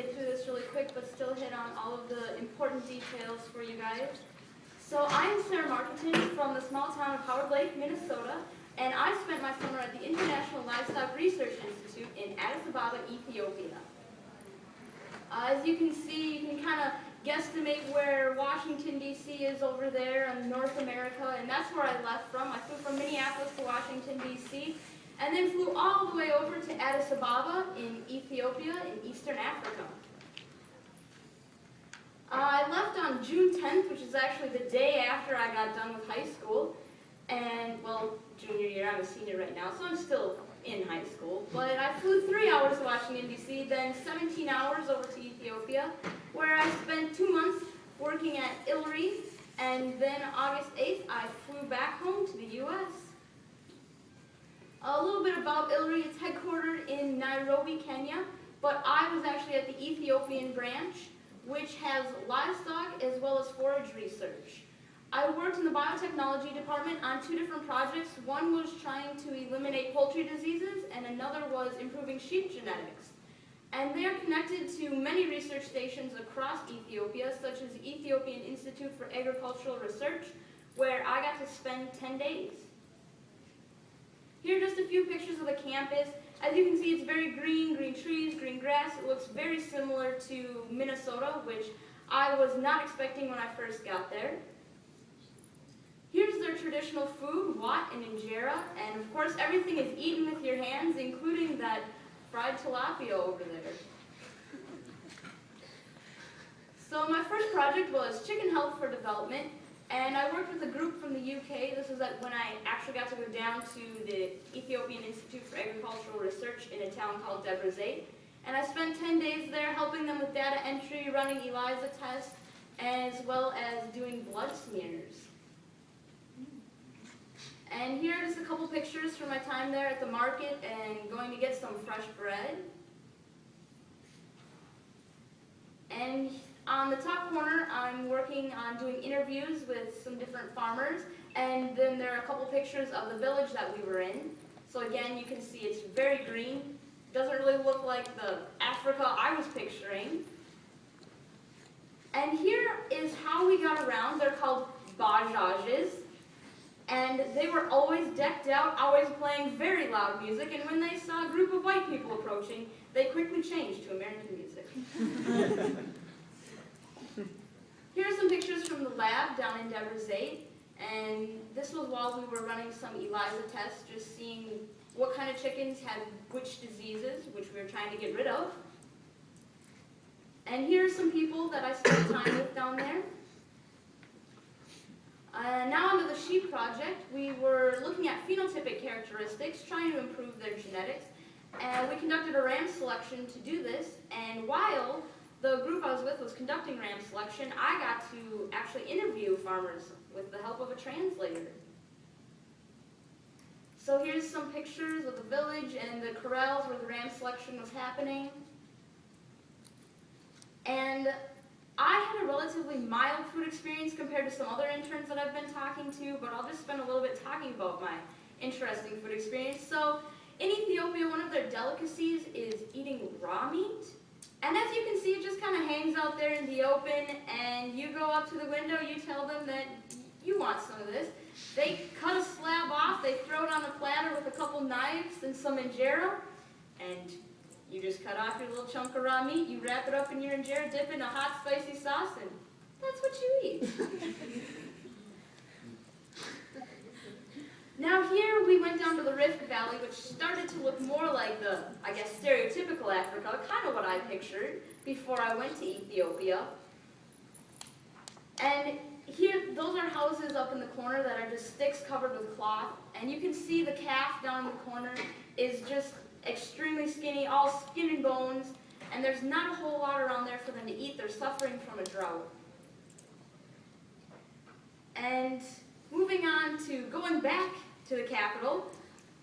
get through this really quick, but still hit on all of the important details for you guys. So I'm Sarah Marketon from the small town of Howard Lake, Minnesota, and I spent my summer at the International Livestock Research Institute in Addis Ababa, Ethiopia. As you can see, you can kind of guesstimate where Washington, D.C. is over there in North America, and that's where I left from. I flew from Minneapolis to Washington, D.C., and then flew all the way over to Addis Ababa in Ethiopia in Eastern Africa. I left on June 10th, which is actually the day after I got done with high school, and, well, junior year, I'm a senior right now, so I'm still in high school, but I flew 3 hours to Washington, D.C., then 17 hours over to Ethiopia, where I spent 2 months working at ILRI, and then August 8th, I flew back home to the U.S. A little bit about ILRI. It's headquartered in Nairobi, Kenya, but I was actually at the Ethiopian branch, which has livestock as well as forage research. I worked in the biotechnology department on 2 different projects. One was trying to eliminate poultry diseases, and another was improving sheep genetics. And they are connected to many research stations across Ethiopia, such as the Ethiopian Institute for Agricultural Research, where I got to spend 10 days. Here are just a few pictures of the campus. As you can see, it's very green, green trees, green grass. It looks very similar to Minnesota, which I was not expecting when I first got there. Here's their traditional food, wat and injera, and of course everything is eaten with your hands, including that fried tilapia over there. So my first project was Chicken Health for Development, and I worked with a group from the UK. This was when I actually got to go down to the Ethiopian Institute for Agricultural Research in a town called Debrecen, and I spent 10 days there helping them with data entry, running ELISA tests, as well as doing blood smears. And here are just a couple pictures from my time there at the market and going to get some fresh bread. And on the top corner, I'm working on doing interviews with some different farmers. And then there are a couple pictures of the village that we were in. So again, you can see it's very green. Doesn't really look like the Africa I was picturing. And here is how we got around. They're called bajages. And they were always decked out, always playing very loud music, and when they saw a group of white people approaching, they quickly changed to American music. Here are some pictures from the lab down in Debrecen, and this was while we were running some ELISA tests, just seeing what kind of chickens had which diseases, which we were trying to get rid of. And here are some people that I spent time with down there. Now onto the sheep project. We were looking at phenotypic characteristics, trying to improve their genetics, and we conducted a ram selection to do this, and while the group I was with was conducting ram selection, I got to actually interview farmers with the help of a translator. So here's some pictures of the village and the corrals where the ram selection was happening. And I had a relatively mild food experience compared to some other interns that I've been talking to, but I'll just spend a little bit talking about my interesting food experience. So in Ethiopia, one of their delicacies is eating raw meat. And as you can see, it just kind of hangs out there in the open, and you go up to the window, you tell them that you want some of this. They cut a slab off, they throw it on a platter with a couple knives and some injera, and you just cut off your little chunk of raw meat, you wrap it up in your injera, dip it in a hot, spicy sauce, and that's what you eat. Now here we went down to the Rift Valley, which started to look more like the, I guess, stereotypical Africa, kind of what I pictured before I went to Ethiopia. And here, those are houses up in the corner that are just sticks covered with cloth, and you can see the calf down in the corner is just extremely skinny, all skin and bones, and there's not a whole lot around there for them to eat. They're suffering from a drought. And moving on to going back to the capital,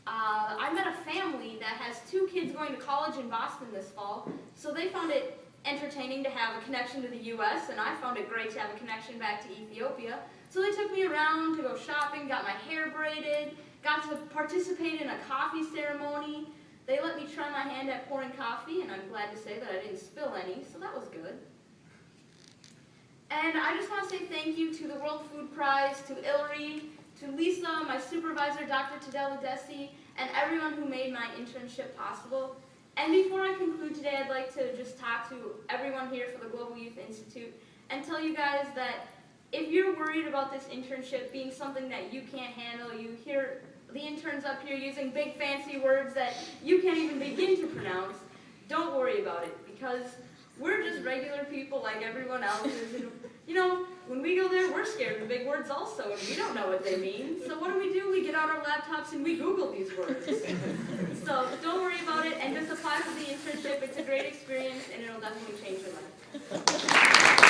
I met a family that has 2 kids going to college in Boston this fall, so they found it entertaining to have a connection to the U.S., and I found it great to have a connection back to Ethiopia. So they took me around to go shopping, got my hair braided, got to participate in a coffee ceremony, They let me try my hand at pouring coffee, and I'm glad to say that I didn't spill any, so that was good. And I just want to say thank you to the World Food Prize, to Ilri, to Lisa, my supervisor, Dr. Tadela Desi, and everyone who made my internship possible. And before I conclude today, I'd like to just talk to everyone here for the Global Youth Institute and tell you guys that if you're worried about this internship being something that you can't handle, you hear the interns up here using big fancy words that you can't even begin to pronounce, don't worry about it, because we're just regular people like everyone else is. And, you know, when we go there, we're scared of big words also, and we don't know what they mean. So what do? We get out our laptops and we Google these words. So don't worry about it, and just apply for the internship. It's a great experience, and it'll definitely change your life.